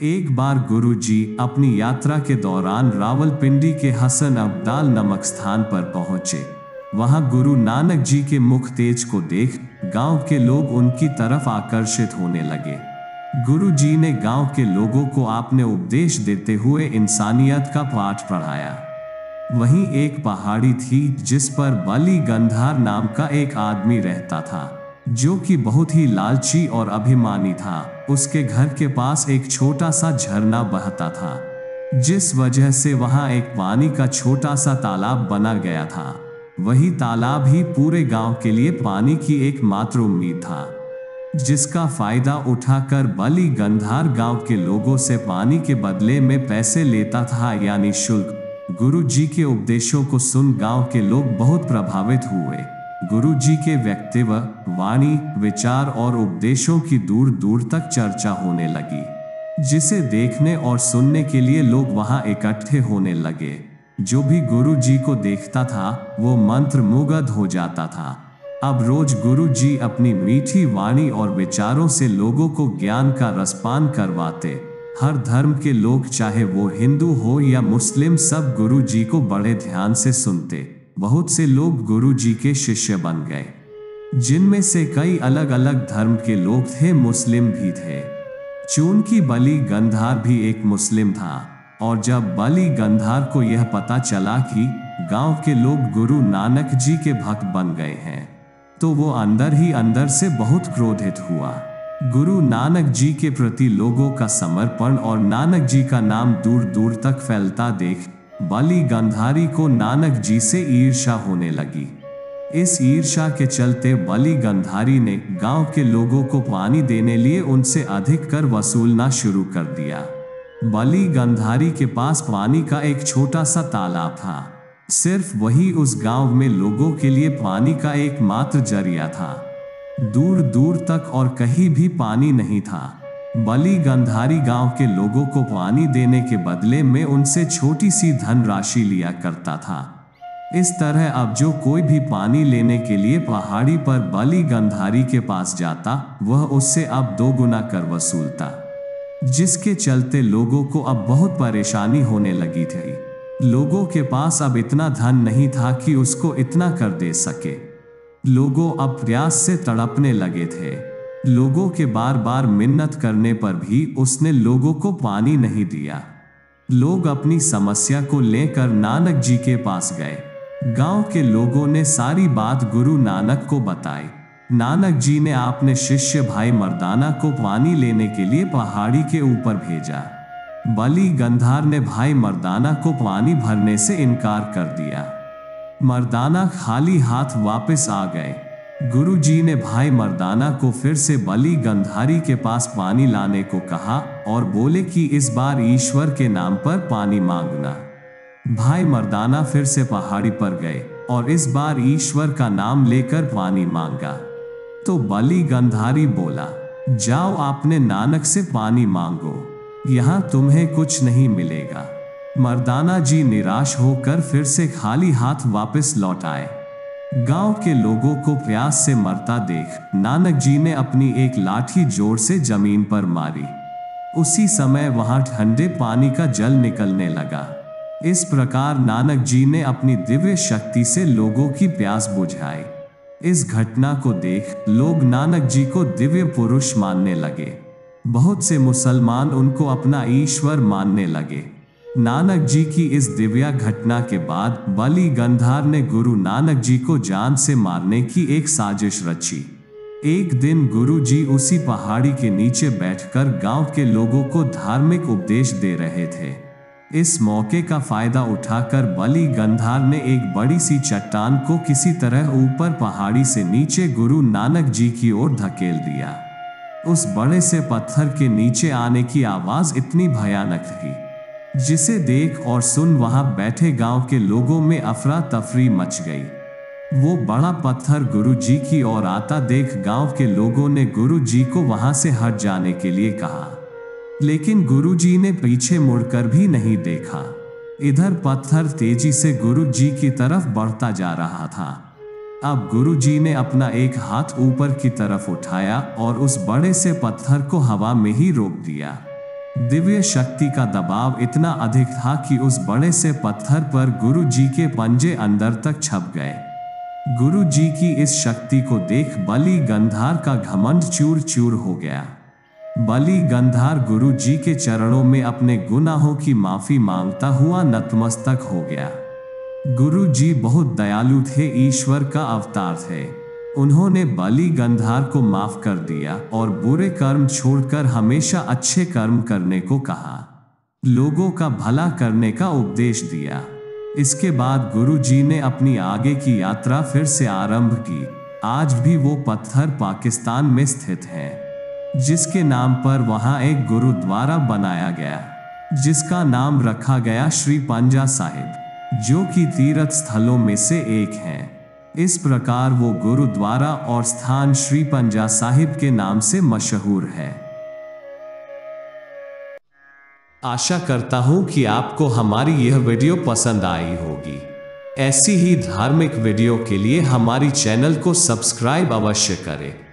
एक बार गुरुजी अपनी यात्रा के दौरान रावलपिंडी के हसन अब्दाल नामक स्थान पर पहुंचे। वहां गुरु नानक जी के मुख तेज को देख गांव के लोग उनकी तरफ आकर्षित होने लगे। गुरु जी ने गांव के लोगों को आपने उपदेश देते हुए इंसानियत का पाठ पढ़ाया। वहीं एक पहाड़ी थी जिस पर बली गंधार नाम का एक आदमी रहता था, जो कि बहुत ही लालची और अभिमानी था। उसके घर के पास एक छोटा सा झरना बहता था, जिस वजह से वहां एक पानी का छोटा सा तालाब बना गया था। वही तालाब ही पूरे गांव के लिए पानी की एकमात्र उम्मीद था, जिसका फायदा उठाकर बली गंधार गांव के लोगों से पानी के बदले में पैसे लेता था, यानी शुल्क। गुरु जी के उपदेशों को सुन गांव के लोग बहुत प्रभावित हुए। गुरु जी के व्यक्तित्व, वाणी, विचार और उपदेशों की दूर दूर तक चर्चा होने लगी, जिसे देखने और सुनने के लिए लोग वहां इकट्ठे होने लगे। जो भी गुरु जी को देखता था वो मंत्र मुग्ध हो जाता था। अब रोज गुरु जी अपनी मीठी वाणी और विचारों से लोगों को ज्ञान का रसपान करवाते। हर धर्म के लोग, चाहे वो हिंदू हो या मुस्लिम, सब गुरु जी को बड़े ध्यान से सुनते। बहुत से लोग गुरु जी के शिष्य बन गए, जिनमें से कई अलग अलग धर्म के लोग थे, मुस्लिम भी थे। चूंकि बली गंधार भी एक मुस्लिम था, और जब बली गंधार को यह पता चला कि गांव के लोग गुरु नानक जी के भक्त बन गए हैं, तो वो अंदर ही अंदर से बहुत क्रोधित हुआ। गुरु नानक जी के प्रति लोगों का समर्पण और नानक जी का नाम दूर दूर तक फैलता देख बली गंधारी को नानक जी से ईर्ष्या होने लगी। इस ईर्ष्या के चलते बली गंधारी ने गांव के लोगों को पानी देने लिए उनसे अधिक कर वसूलना शुरू कर दिया। बली गंधारी के पास पानी का एक छोटा सा तालाब था। सिर्फ वही उस गांव में लोगों के लिए पानी का एकमात्र जरिया था। दूर दूर तक और कहीं भी पानी नहीं था। बली गंधारी गांव के लोगों को पानी देने के बदले में उनसे छोटी सी धनराशि लिया करता था। इस तरह अब जो कोई भी पानी लेने के लिए पहाड़ी पर बली गंधारी के पास जाता, वह उससे अब 2 गुना कर वसूलता, जिसके चलते लोगों को अब बहुत परेशानी होने लगी थी। लोगों के पास अब इतना धन नहीं था कि उसको इतना कर दे सके। लोगों अब प्यास से तड़पने लगे थे। लोगों के बार बार मिन्नत करने पर भी उसने लोगों को पानी नहीं दिया। लोग अपनी समस्या को लेकर नानक जी के पास गए। गांव के लोगों ने सारी बात गुरु नानक को बताई। नानक जी ने अपने शिष्य भाई मर्दाना को पानी लेने के लिए पहाड़ी के ऊपर भेजा। बली गंधार ने भाई मर्दाना को पानी भरने से इनकार कर दिया। मर्दाना खाली हाथ वापस आ गए। गुरु जी ने भाई मर्दाना को फिर से बली गंधारी के पास पानी लाने को कहा और बोले कि इस बार ईश्वर के नाम पर पानी मांगना। भाई मर्दाना फिर से पहाड़ी पर गए और इस बार ईश्वर का नाम लेकर पानी मांगा। तो बली गंधारी बोला, जाओ आपने नानक से पानी मांगो, यहां तुम्हें कुछ नहीं मिलेगा। मर्दाना जी निराश होकर फिर से खाली हाथ वापस लौट आए। गांव के लोगों को प्यास से मरता देख नानक जी ने अपनी एक लाठी जोर से जमीन पर मारी। उसी समय वहां ठंडे पानी का जल निकलने लगा। इस प्रकार नानक जी ने अपनी दिव्य शक्ति से लोगों की प्यास बुझाई। इस घटना को देख लोग नानक जी को दिव्य पुरुष मानने लगे। बहुत से मुसलमान उनको अपना ईश्वर मानने लगे। नानक जी की इस दिव्या घटना के बाद बली गंधार ने गुरु नानक जी को जान से मारने की एक साजिश रची। एक दिन गुरु जी उसी पहाड़ी के नीचे बैठकर गांव के लोगों को धार्मिक उपदेश दे रहे थे। इस मौके का फायदा उठाकर बली गंधार ने एक बड़ी सी चट्टान को किसी तरह ऊपर पहाड़ी से नीचे गुरु नानक जी की ओर धकेल दिया। उस बड़े से पत्थर के नीचे आने की आवाज इतनी भयानक थी, जिसे देख और सुन वहां बैठे गांव के लोगों में अफरा तफरी मच गई। वो बड़ा पत्थर गुरु जी की ओर आता देख गांव के लोगों ने गुरु जी को वहां से हट जाने के लिए कहा, लेकिन गुरु जी ने पीछे मुड़कर भी नहीं देखा। इधर पत्थर तेजी से गुरु जी की तरफ बढ़ता जा रहा था। अब गुरु जी ने अपना एक हाथ ऊपर की तरफ उठाया और उस बड़े से पत्थर को हवा में ही रोक दिया। दिव्य शक्ति का दबाव इतना अधिक था कि उस बड़े से पत्थर पर गुरु जी के पंजे अंदर तक छप गए। गुरु जी की इस शक्ति को देख बलि गंधार का घमंड चूर चूर हो गया। बलि गंधार गुरु जी के चरणों में अपने गुनाहों की माफी मांगता हुआ नतमस्तक हो गया। गुरु जी बहुत दयालु थे, ईश्वर का अवतार थे। उन्होंने बलि गंधार को माफ कर दिया और बुरे कर्म छोड़कर हमेशा अच्छे कर्म करने को कहा। लोगों का भला करने का उपदेश दिया। इसके बाद गुरु जी ने अपनी आगे की यात्रा फिर से आरंभ की। आज भी वो पत्थर पाकिस्तान में स्थित है, जिसके नाम पर वहां एक गुरुद्वारा बनाया गया, जिसका नाम रखा गया श्री पंजा साहिब, जो कि तीर्थ स्थलों में से एक है। इस प्रकार वो गुरुद्वारा और स्थान श्री पंजा साहिब के नाम से मशहूर है। आशा करता हूं कि आपको हमारी यह वीडियो पसंद आई होगी। ऐसी ही धार्मिक वीडियो के लिए हमारी चैनल को सब्सक्राइब अवश्य करें।